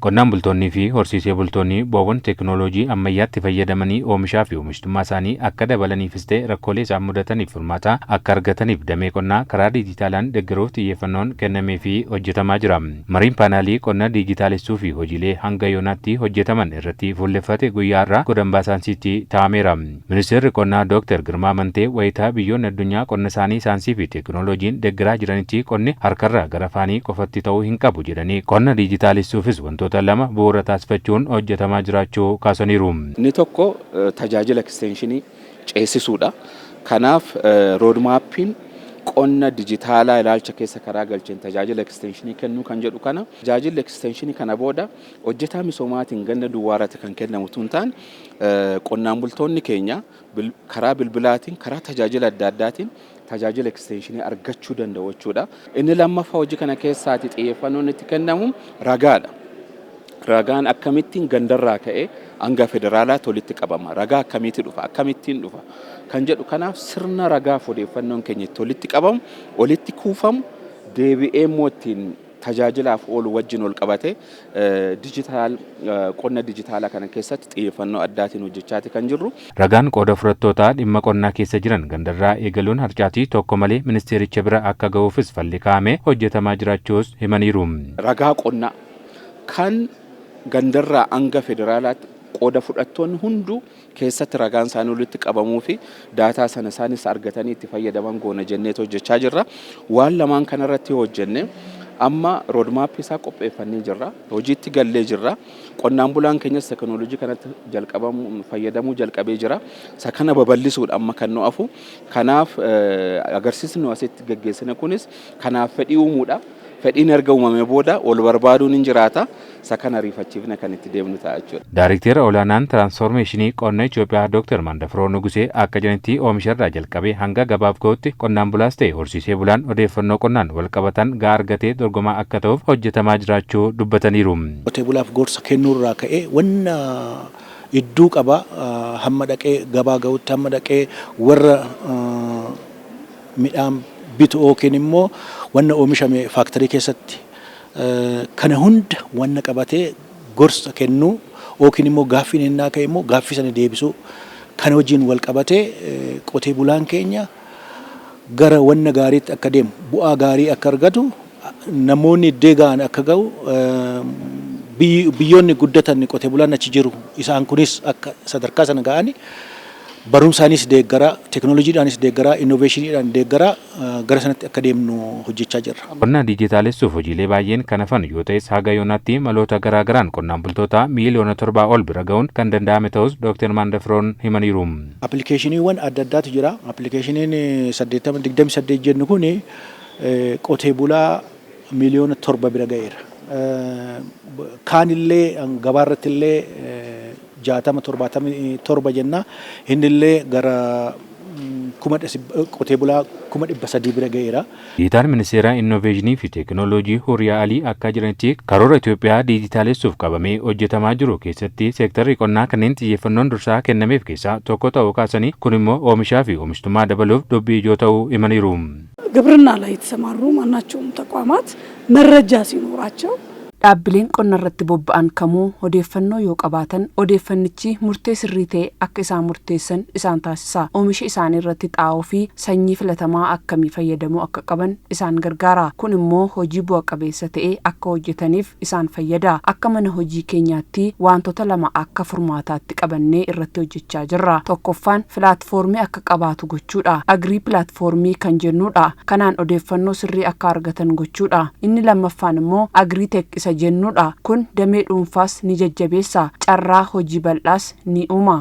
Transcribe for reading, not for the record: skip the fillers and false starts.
Qonnaan bultoonnii fi horsiisee bultoonni bu'aawwan teekinooloojii ammayyaatti fayyadamanii oomishaa fi oomishtummaa isaanii akka dabalaniifis ta'e rakkoolee isaan mudataniif furmaata akka argataniif damee qonnaa karaa diijitaalaan deeggaruuf xiyyeeffannoon kennamee fi hojjetamaa jira. Mariin paanaalii qonna diijitaalessuu fi hojiilee hanga yoonaatti hojjetaman irratti fuulleffate guyyaa irraa godambaa saansiitti taa'ameera. Ministeerri qonnaa Dr. Girmaa Mantee wayitaa biyyoonni addunyaa qonna isaanii saansii fi teekinooloojiin deeggaraa jiranitti qonni harkarraa gara faanii qofatti ta'uu hin qabu jedhanii qonna diijitaalessuufis wantoota lama bu'uura taasifachuun hojjetamaa jiraachuu kaasaniiru. Inni tokko tajaajila ekstenshinii ceesisuudha. Kanaaf roodmaappiin qonna dijitaalaa ilaalcha keessa karaa galcheen tajaajila ekstenshinii kennuu kan jedhu kana tajaajilli ekstenshinii kana booda hojjetaa misoomaatiin ganda duwwaarratti kan kennamu tun ta'an qonnaan bultoonni keenya karaa bilbilaatiin karaa tajaajila adda addaatiin tajaajila ekstenshinii argachuu danda'u jechuudha. Inni lammaffaa hojii kana keessaati xiyyeeffannoon itti kennamu ragaadha. Ragaan akkamittiin gandarraa ka'ee hanga federaalaatti walitti qabama. Ragaa akkamitti dhufa? Akkamittiin dhufa? Kan jedhu kanaaf sirna ragaaf odeeffannoon keenya itti walitti qabamu, walitti kuufamu, deebi'ee immoo ittiin tajaajilaaf oolu wajjin ol qabate qonna dijitaalaa kana keessatti xiyyeeffannoo addaatiin hojjechaati kan jirru. Ragaan qooda fudhattootaa dhimma qonnaa keessa jiran gandarraa eegaluun harcaatii tokko malee ministeericha bira akka ga'uufis falli kaa'amee hojjetamaa jiraachuus himaniiru. Ragaa qonnaa kan gandarraa hanga federaalaatti qooda fudhattoonni hunduu keessatti ragaan isaanii walitti qabamuu fi daataa sana isaanis argatanii itti fayyadaman goona jenneetu hojjechaa jirra. Waan lamaan kanarratti hojjenne amma roodmaappii isaa qopheeffannee jirra. Hojiitti gallee jirra. Qonnaan bulaan keenyas teekinooloojii kanatti fayyadamuu jalqabee jira. Isa kana babal'isuudha amma kan nu hafu. Kanaaf agarsiisni asitti gaggeessine kunis kanaaf fedhii uumuudha. Fedhiin erga uumamee booda ol barbaaduun hin jiraata. Isa kana ariifachiifne kan itti deemnu ta'a jechuudha. Daayirikteera olaanaan tiraansfoormeeshinii qonna Itoophiyaa Dr. Mandafiroo Nugusee akka jedhanitti oomisharraa jalqabee hanga gabaaf ga'utti qonnaan bulaas ta'e horsiisee bulaan odeeffannoo qonnaan wal qabatan gahaa argatee dorgomaa akka ta'uuf hojjetamaa jiraachuu dubbataniiru. Qotee bulaaf gorsa kennuurraa ka'ee wanna idduu qaba hamma dhaqee gabaa ga'utti hamma dhaqee warra midhaan bitu yookiin immoo wanna oomishame faaktarii keessatti kana hunda wanna qabatee gorsa kennuu yookiin immoo gaaffiin innaa ka'e immoo gaaffii sana deebisuu kana wajjin wal qabatee qotee bulaan keenya gara wanna gaariitti akka deemu bu'aa gaarii akka argatu namoonni iddoo ga'an akka ga'u biyyoonni guddatan qotee bulaan achi jiru isaan kunis akka sadarkaa sana ga'ani barumsaanis deeggaraa, teekinooloojiidhaanis deeggaraa, innoveeshiniidhaan deeggaraa gara sanatti akka deemnu hojjechaa jirra. Qonna diijitaalessuuf hojiilee baay'een kan hafan yoo ta'es haga yoonaatti maloota garaa garaan qonnaan bultoota miiliyoona 7 ol bira ga'uun kan danda'ame ta'us Dr. Mandafiroon himaniiru. Appilikeeshiniiwwan adda addaatu jira. Appilikeeshiniin 828 jennu kun qotee bulaa miiliyoona 7 bira ga'eera. Kaanillee gabaarratti illee 67 jenna innillee gara qotee bulaa 300 bira ga'eera. Diijitaal ministeera innoveeshinii fi teekinooloojii Huriyaa Alii akka jiranitti karoora Itoophiyaa diijitaalessuuf qabamee hojjetamaa jiru keessatti seektarri qonnaa kanneen xiyyeeffannoon dursaa kennameef keessaa tokko ta'uu kaasanii kun immoo oomishaa fi oomishtummaa dabaluuf dubbii ijoo ta'uu himaniiru. ግብርና ላይ የተሰማሩ ማናቸውም ተቋማት መረጃ ሲኖራቸው dhaabbileen qonna irratti bobba'an kamuu odeeffannoo yoo qabaatan odeeffannichi murtee sirrii ta'e akka isaan murteessan isaan taasisa. Oomisha isaanii irratti xaa'oo fi sanyii filatamaa akkamii fayyadamuu akka qaban isaan gargaara. Kun immoo hojii bu'a qabeessa ta'e akka hojjetaniif isaan fayyada. Akka mana hojii keenyaatti wantoota lama akka furmaataatti qabannee irratti hojjechaa jirra. Tokkoffaan pilaatfoormii akka qabaatu gochuudha. Agrii pilaatfoormii kan jennuudha. Kanaan odeeffannoo sirrii akka argatan gochuudha. Inni lammaffaan immoo agrii teek jennuudha. Kun damee dhuunfaas ni jajjabeessa, carraa hojii bal'aas ni uuma.